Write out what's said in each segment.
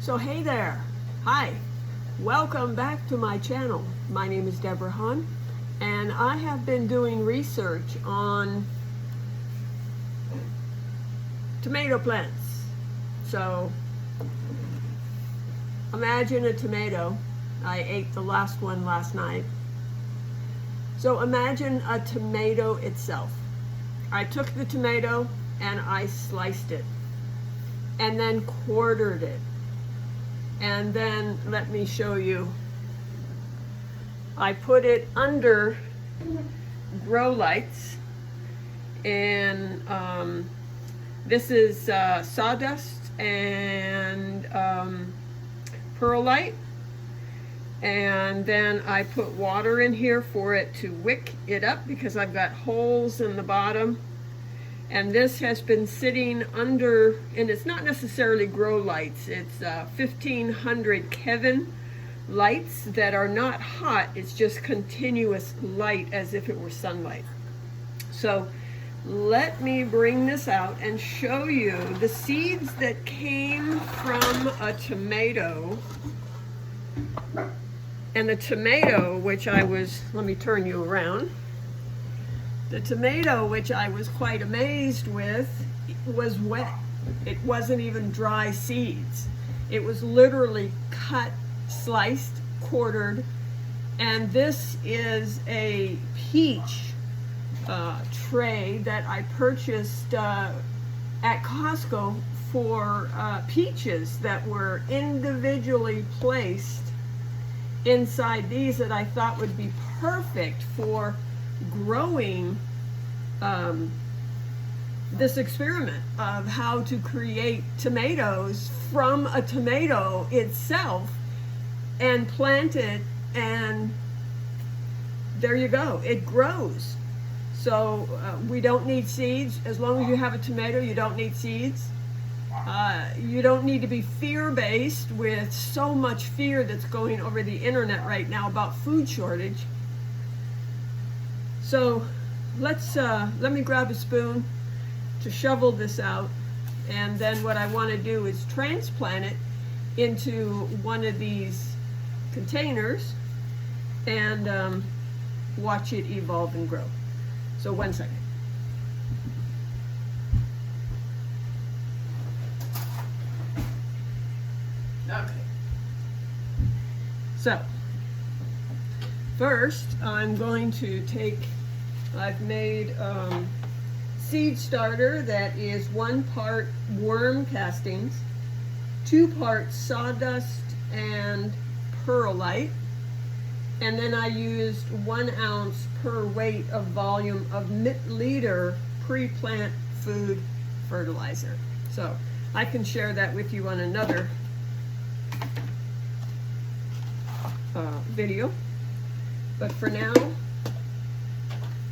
So hey there, hi, welcome back to my channel. My name is Deborah Hahn, and I have been doing research on tomato plants. So imagine a tomato. I ate the last one last night. So imagine a tomato itself. I took the tomato and I sliced it and then quartered it. And then let me show you. I put it under grow lights, and this is sawdust and perlite. And then I put water in here for it to wick it up because I've got holes in the bottom. And this has been sitting under, and it's not necessarily grow lights, it's 1500 Kelvin lights that are not hot, it's just continuous light as if it were sunlight. So let me bring this out and show you the seeds that came from a tomato. And the tomato, which I was, let me turn you around. The tomato, which I was quite amazed with, was wet. It wasn't even dry seeds. It was literally cut, sliced, quartered, and this is a peach tray that I purchased at Costco for peaches that were individually placed inside these that I thought would be perfect for growing this experiment of how to create tomatoes from a tomato itself and plant it, and there you go, it grows. So we don't need seeds. As long as you have a tomato, you don't need seeds. You don't need to be fear-based with so much fear that's going over the internet right now about food shortage. So let me grab a spoon to shovel this out, and then what I want to do is transplant it into one of these containers and watch it evolve and grow. So 1 second. Okay. So first I'm going to take, I've made seed starter that is 1 part worm castings, 2 parts sawdust and perlite, and then I used 1 ounce per weight of volume of liter pre-plant food fertilizer. So I can share that with you on another video, but for now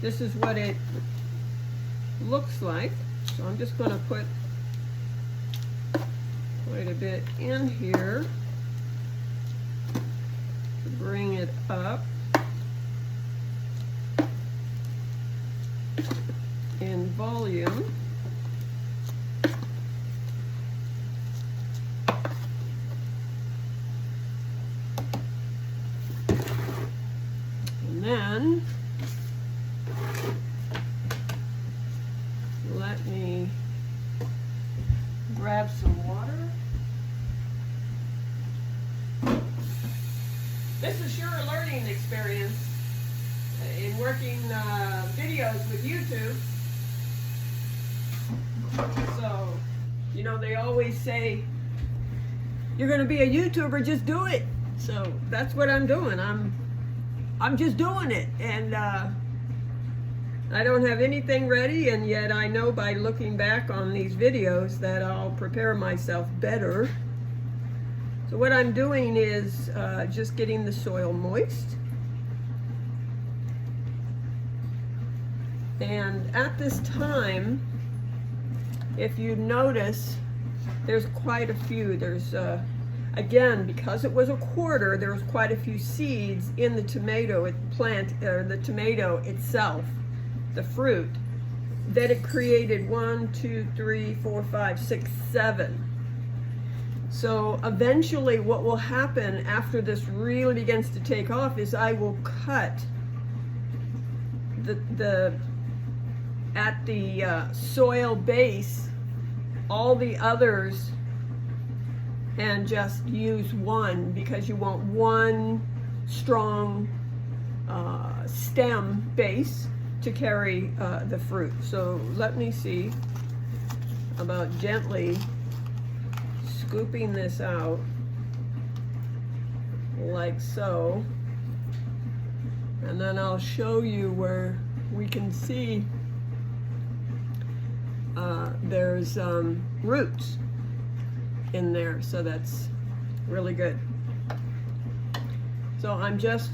this is what it looks like. So I'm just going to put quite a bit in here to bring it up in volume. And then let me grab some water. This is sure a learning experience in working videos with YouTube. So, you know, they always say, you're going to be a YouTuber, just do it. So that's what I'm doing. I'm just doing it, and I don't have anything ready, and yet I know by looking back on these videos that I'll prepare myself better. So what I'm doing is just getting the soil moist. And at this time, if you notice, there's quite a few. There's again, because it was a quarter, there was quite a few seeds in the tomato plant, or the tomato itself, the fruit, that it created 1, 2, 3, 4, 5, 6, 7. So eventually what will happen after this really begins to take off is I will cut at the soil base all the others and just use one, because you want one strong stem base to carry the fruit. So let me see about gently scooping this out like so, and then I'll show you where we can see there's roots in there, so that's really good. So I'm just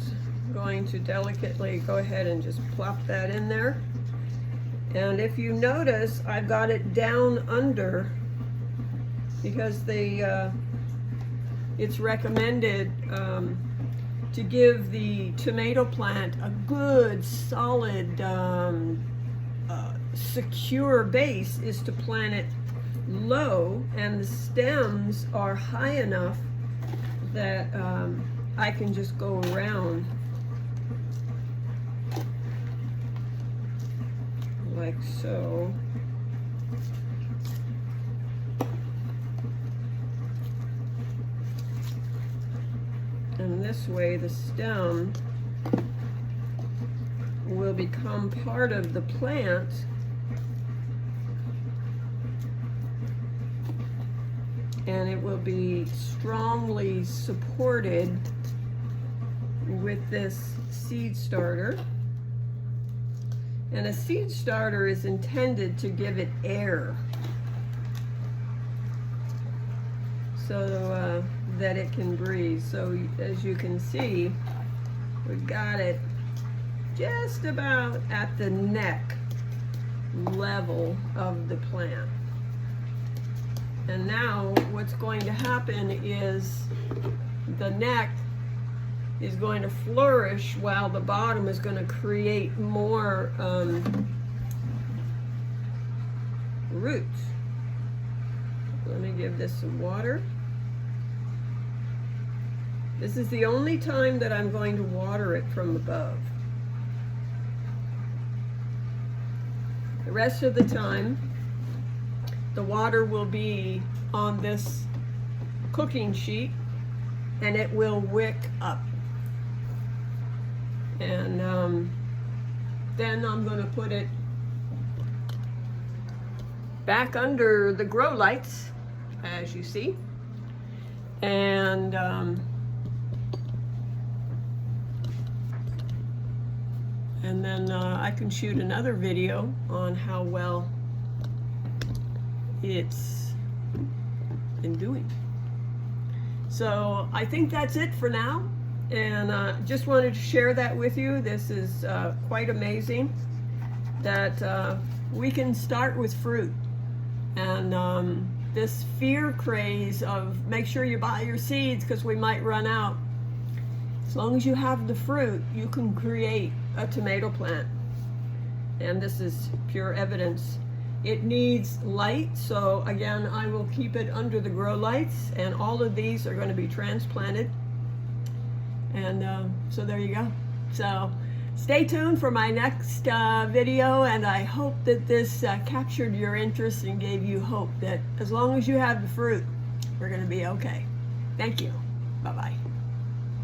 going to delicately go ahead and just plop that in there. And if you notice, I've got it down under, because it's recommended to give the tomato plant a good, solid, secure base is to plant it low, and the stems are high enough that I can just go around like so. And this way the stem will become part of the plant, and it will be strongly supported with this seed starter. And a seed starter is intended to give it air, so that it can breathe. So as you can see, we've got it just about at the neck level of the plant. And now what's going to happen is the neck is going to flourish while the bottom is going to create more roots. Let me give this some water. This is the only time that I'm going to water it from above. The rest of the time, the water will be on this cooking sheet, and it will wick up. And then I'm going to put it back under the grow lights, as you see, and then I can shoot another video on how well it's been doing. So I think that's it for now, and just wanted to share that with you. This is quite amazing that we can start with fruit, and this fear craze of make sure you buy your seeds because we might run out. As long as you have the fruit, you can create a tomato plant, and this is pure evidence. It needs light, so again, I will keep it under the grow lights, and all of these are going to be transplanted. And so there you go. So stay tuned for my next video, and I hope that this captured your interest and gave you hope that as long as you have the fruit, we're going to be okay. Thank you. Bye-bye.